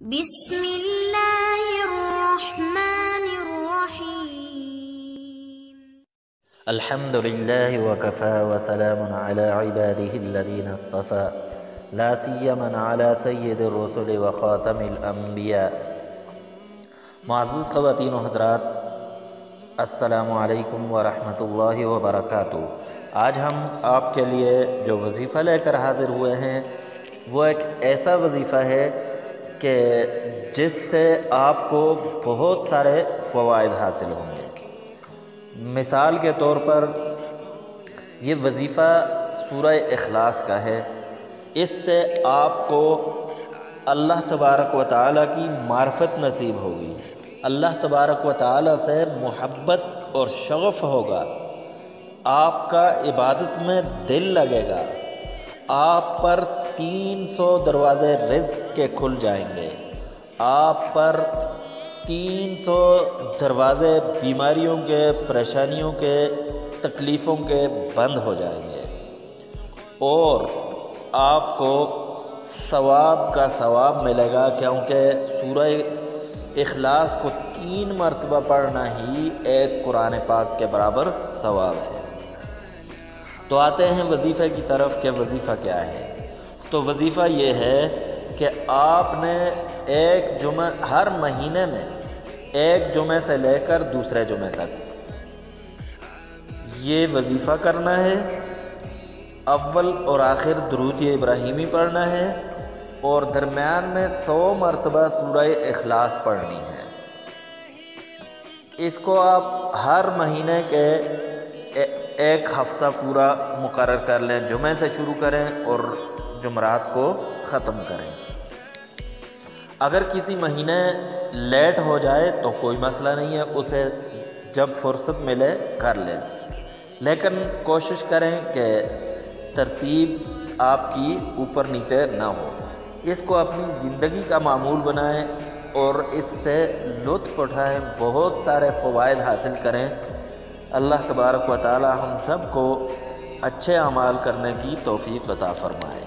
بسم اللہ الرحمن الرحیم الحمد للہ وکفى وسلام علی عباده الذین اصطفى لا سیما علی سید الرسل وخاتم الانبیاء۔ معزز خواتین و حضرات، السلام علیکم ورحمۃ اللہ وبرکاتہ۔ آج ہم آپ کے لیے جو وظیفہ لے کر حاضر ہوئے ہیں وہ ایک ایسا وظیفہ ہے کہ جس سے آپ کو بہت سارے فوائد حاصل ہوں گے۔ مثال کے طور پر یہ وظیفہ سورہ اخلاص کا ہے۔ اس سے آپ کو اللہ تبارک و تعالیٰ کی معرفت نصیب ہوگی، اللہ تبارک و تعالیٰ سے محبت اور شغف ہوگا، آپ کا عبادت میں دل لگے گا، آپ پر 300 دروازے رزق کے کھل جائیں گے، آپ پر 300 دروازے بیماریوں کے، پریشانیوں کے، تکلیفوں کے بند ہو جائیں گے، اور آپ کو ثواب کا ثواب ملے گا، کیونکہ سورہ اخلاص کو 3 مرتبہ پڑھنا ہی ایک قرآن پاک کے برابر ثواب ہے۔ تو آتے ہیں وظیفے کی طرف کہ وظیفہ کیا ہے۔ تو وظیفہ یہ ہے کہ آپ نے ایک جمعہ ہر مہینے میں ایک جمعے سے لے کر دوسرے جمعے تک یہ وظیفہ کرنا ہے۔ اول اور آخر درود ابراہیمی پڑھنا ہے، اور درمیان میں 100 مرتبہ سورہ اخلاص پڑھنی ہے۔ اس کو آپ ہر مہینے کے ایک ہفتہ پورا مقرر کر لیں، جمعے سے شروع کریں اور جمعرات کو ختم کریں۔ اگر کسی مہینے لیٹ ہو جائے تو کوئی مسئلہ نہیں ہے، اسے جب فرصت ملے کر لیں، لیکن کوشش کریں کہ ترتیب آپ کی اوپر نیچے نہ ہو۔ اس کو اپنی زندگی کا معمول بنائیں اور اس سے لطف اٹھائیں، بہت سارے فوائد حاصل کریں۔ اللہ تبارک و تعالی ہم سب کو اچھے اعمال کرنے کی توفیق عطا فرمائے۔